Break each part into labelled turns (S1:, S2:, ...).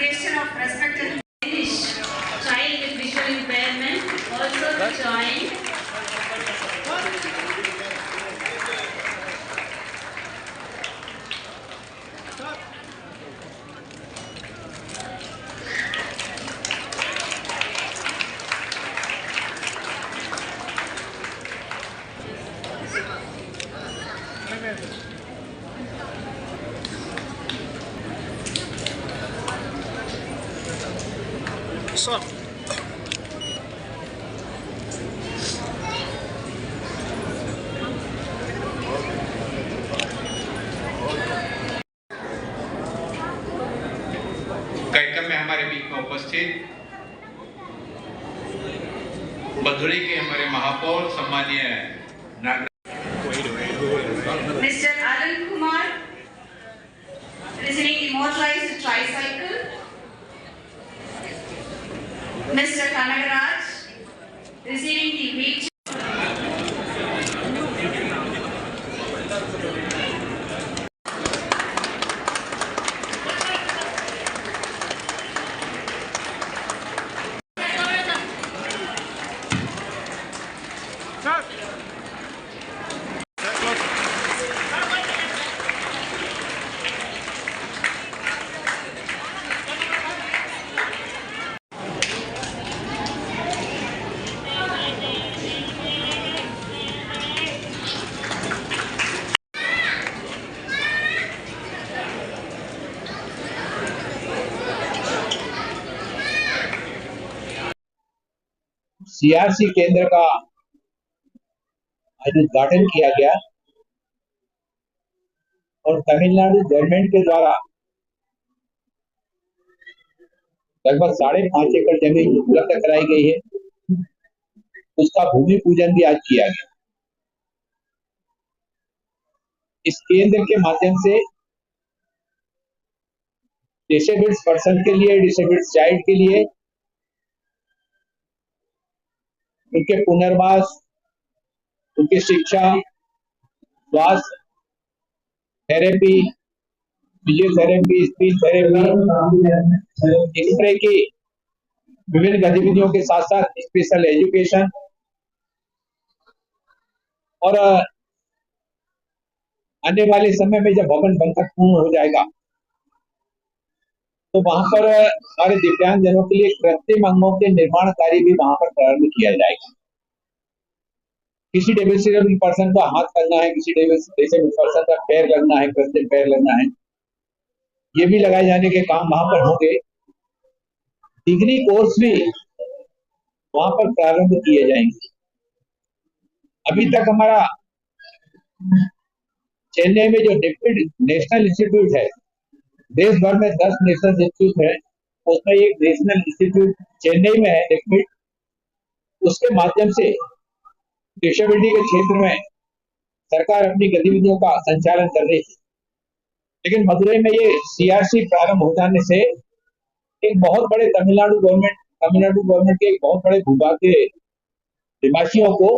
S1: Association of respected Danish child with visual impairment also to join.
S2: So.
S3: कार्यक्रम में हमारे बीच में उपस्थित मधुरई के हमारे महापौर सम्मानीय
S1: Mr. Arun Kumar, receiving immortalized tricycle. Mr. Kanagaraj, receiving the wheelchair.
S4: CRC केंद्र का आज उद्घाटन किया गया और तमिलनाडु गवर्नमेंट के द्वारा लगभग 5.5 एकड़ जमीन उपलब्ध कराई गई है। उसका भूमि पूजन भी आज किया गया। इस केंद्र के माध्यम से डिसेबल्ड पर्सन के लिए, डिसेबल्ड चाइल्ड के लिए उनके पुनर्वास, उनकी शिक्षा, स्वास्थ्य, थेरेपी, फिजियोथेरेपी, स्पीच थेरेपी, इस तरह की विभिन्न गतिविधियों के साथ साथ स्पेशल एजुकेशन और आने वाले समय में जब भवन बनकर पूर्ण हो जाएगा तो वहां पर हमारे दिव्यांगजनों के लिए कृत्रिम अंगों के निर्माण कार्य भी वहां पर प्रारंभ किया जाएगा। किसी डिसेबल्ड पर्सन का हाथ करना है, किसी डिसेबल्ड पर्सन का पैर लगना है, कृत्रिम पैर लगना है, ये भी लगाए जाने के काम वहां पर होंगे। डिग्री कोर्स भी वहां पर प्रारंभ किए जाएंगे। अभी तक हमारा चेन्नई में जो डिप्टी नेशनल इंस्टीट्यूट है, देश भर में 10 नेशनल इंस्टीट्यूट है, उसमें एक नेशनल इंस्टीट्यूट चेन्नई में है डिप्टी। उसके माध्यम से डिसेबिलिटी के क्षेत्र में सरकार अपनी गतिविधियों का संचालन कर रही है। लेकिन मदुरई में ये सीआरसी प्रारंभ हो जाने से एक बहुत बड़े तमिलनाडु गवर्नमेंट के एक बहुत बड़े भूभाग के निवासियों को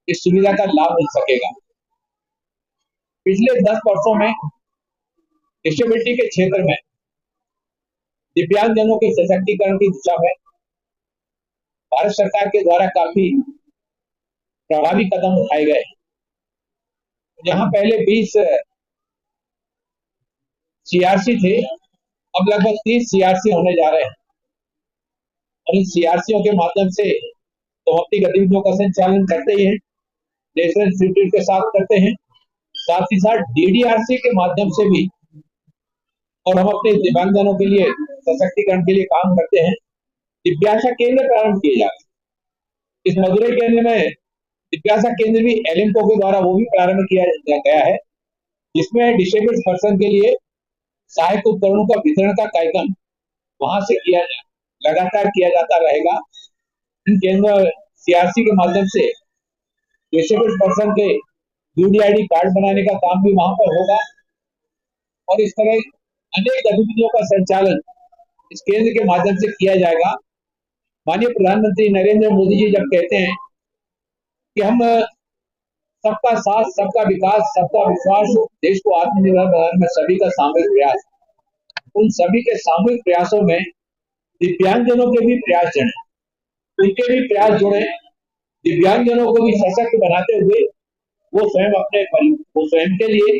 S4: इस सुविधा का लाभ मिल सकेगा। पिछले 10 वर्षों में डिसेबिलिटी के क्षेत्र में दिव्यांगजनों के सशक्तिकरण की दिशा में भारत सरकार के द्वारा काफी प्रभावी कदम उठाए गए। जहां पहले 20 सीआरसी थे, अब लगभग 30 सीआरसी होने जा रहे हैं और इन सीआरसीओ के माध्यम से तो अपनी गतिविधियों का संचालन करते ही हैं, नेशनल इंस्टीट्यूट के साथ करते हैं, साथ ही साथ डीडीआरसी के माध्यम से भी और हम अपने दिव्यांगजनों के लिए सशक्तिकरण के लिए काम करते हैं। दिव्यांशा केंद्र प्रारंभ किए जा रहे हैं। इस मदुरई केंद्र में दिव्यांशा केंद्र भी एलिम्को के द्वारा वो भी प्रारंभ किया गया है, जिसमें डिसेबल्ड पर्सन के लिए सहायक उपकरणों का वितरण का कार्यक्रम वहां से लगातार किया जाता रहेगा। इन केंद्र सीआरसी के माध्यम से डिसेबल्ड पर्सन के यूडीआईडी कार्ड बनाने का काम भी वहां पर होगा और इस तरह अनेक गतिविधियों का संचालन इस केंद्र के माध्यम से किया जाएगा। माननीय प्रधानमंत्री नरेंद्र मोदी जी जब कहते हैं कि हम सबका साथ, सबका विकास, सबका विश्वास, देश को आत्मनिर्भर बनाने में सभी का सामूहिक प्रयास, उन सभी के सामूहिक प्रयासों में दिव्यांगजनों के भी प्रयास जुड़े, उनके भी प्रयास जुड़े। दिव्यांगजनों को भी सशक्त बनाते हुए वो स्वयं के लिए,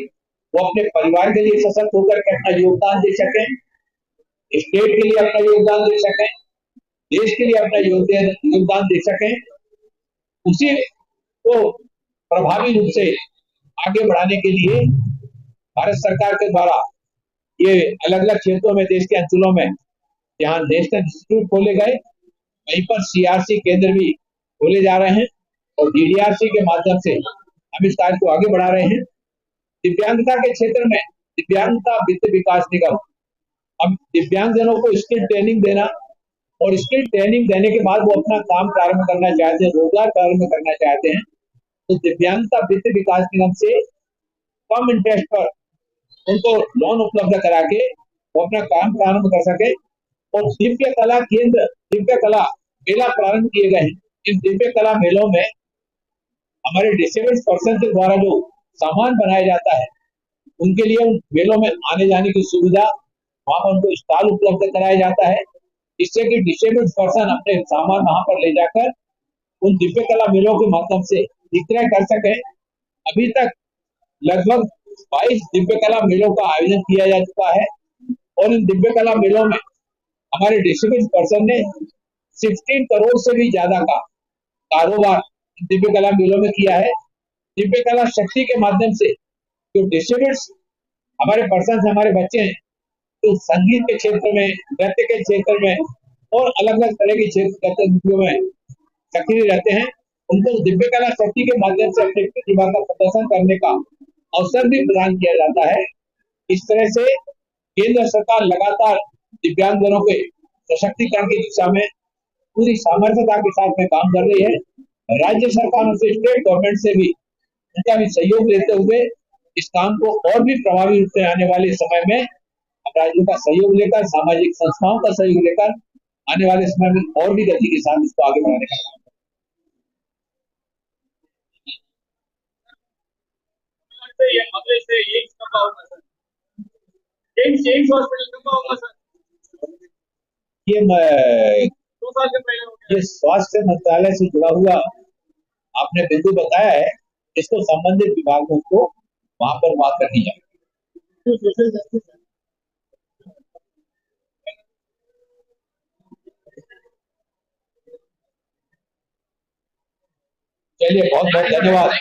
S4: वो अपने परिवार के लिए सशक्त होकर के अपना योगदान दे सकें, स्टेट के लिए अपना योगदान दे सकें, देश के लिए अपना योगदान दे सकें, उसी को प्रभावी रूप से आगे बढ़ाने के लिए भारत सरकार के द्वारा ये अलग अलग क्षेत्रों में, देश के अंचलों में जहां नेशनल इंस्टीट्यूट खोले गए, वहीं पर सीआरसी केंद्र भी खोले जा रहे हैं और डीडीआरसी के माध्यम से हम इस कार्य को आगे बढ़ा रहे हैं। दिव्यांगता के क्षेत्र में दिव्यांगता वित्त विकास निगम अब दिव्यांगजनों को स्किल ट्रेनिंग देना और स्किल ट्रेनिंग देने के बाद वो अपना काम प्रारंभ करना चाहते हैं, रोजगार प्रारंभ करना चाहते हैं, तो दिव्यांगता वित्त विकास निगम से कम इंटरेस्ट पर उनको लोन उपलब्ध करा के वो अपना काम प्रारंभ कर सके। और दिव्य कला केंद्र, दिव्य कला मेला प्रारंभ किए गए हैं। इन दिव्य कला मेलों में हमारे डिसेबल्ड पर्सन के द्वारा जो सामान बनाया जाता है, उनके लिए उन मेलों में आने जाने की सुविधा, वहां पर उनको स्टॉल उपलब्ध कराया जाता है, इससे कि डिसेबल्ड पर्सन अपने सामान वहां पर ले जाकर उन दिव्य कला मेलों के माध्यम से विक्रय कर सके। अभी तक लगभग 22 दिव्य कला मेलों का आयोजन किया जा चुका है और इन दिव्य कला मेलों में हमारे डिसेबल्ड पर्सन ने 16 करोड़ से भी ज्यादा का कारोबार दिव्य कला मेलों में किया है। दिव्य कला शक्ति के माध्यम से जो डिसेबल्ड हमारे पर्सन, हमारे बच्चे हैं, तो संगीत के क्षेत्र में, नृत्य के क्षेत्र में और अलग अलग तरह के क्षेत्र गतिविधियों में सक्रिय रहते हैं, उनको दिव्य कला शक्ति के माध्यम से अपनी प्रतिभा का प्रदर्शन करने का अवसर भी प्रदान किया जाता है। इस तरह से केंद्र सरकार लगातार दिव्यांगजनों के सशक्तिकरण की दिशा में पूरी सामर्थ्यता के साथ में काम कर रही है। राज्य सरकारों से, स्टेट गवर्नमेंट से भी उनका भी सहयोग लेते हुए इस काम को और भी प्रभावी रूप से आने वाले समय में राज्यों का सहयोग लेकर, सामाजिक संस्थाओं का सहयोग लेकर आने वाले समय में और भी गति के साथ इसको आगे बढ़ाने का काम। ये स्वास्थ्य मंत्रालय से जुड़ा हुआ आपने बिंदु बताया है, इसको संबंधित विभागों को वहां पर बात करनी चाहिए। चलिए, बहुत बहुत धन्यवाद।